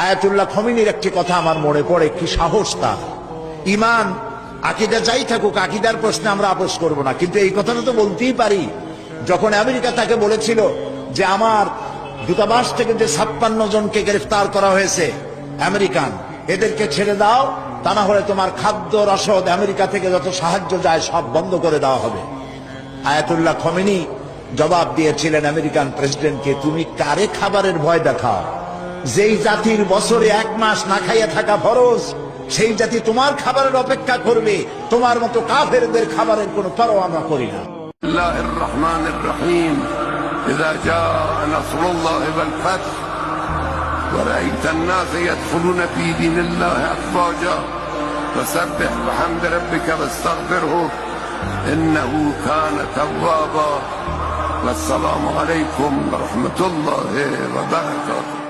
Ayatollah খমিনীর একটি কথা আমার মনে পড়ে, কি সাহস তার। ইমান আকীদা যাই থাকুক, আকীদার প্রশ্নে আমরা আপোষ করব না, কিন্তু এই কথাটা তো বলতেই পারি। যখন আমেরিকা তাকে বলেছিল যে আমার দূতাবাস থেকে যে 56 জনকে গ্রেফতার করা হয়েছে আমেরিকান, এদেরকে ছেড়ে দাও, তা না হলে তোমার খাদ্য রসদ আমেরিকা থেকে যত সাহায্য যায় সব বন্ধ করে দেওয়া হবে। আয়াতুল্লাহ খমেনি জবাব দিয়েছিলেন আমেরিকান প্রেসিডেন্টকে, তুমি কারে খাবারের ভয় দেখাও? যেই জাতির বছরে 1 মাস না খাইয়া থাকা ফরজ, সেই জাতি তোমার খাবারের অপেক্ষা করবে। তোমার মতো কাফেরদের খাবারের কোনো পরোয়া আমরা করি না। বিসমিল্লাহির রহমানির রহিম। ইযা জাআ নাসরুল্লাহি ওয়াল ফাth ওয়া রাআইতান নাস ইয়াদখুলুনা ফী দীনিল্লাহি আফওয়াজা ফাসাব্বিহ বিহামদি রাব্বিকা ওয়াস্তাগফিরহু ইন্নাহু কানা তাওয়াবা। ওয়াসসালামু আলাইকুম ওয়া রাহমাতুল্লাহি ওয়া বারাকাতুহু।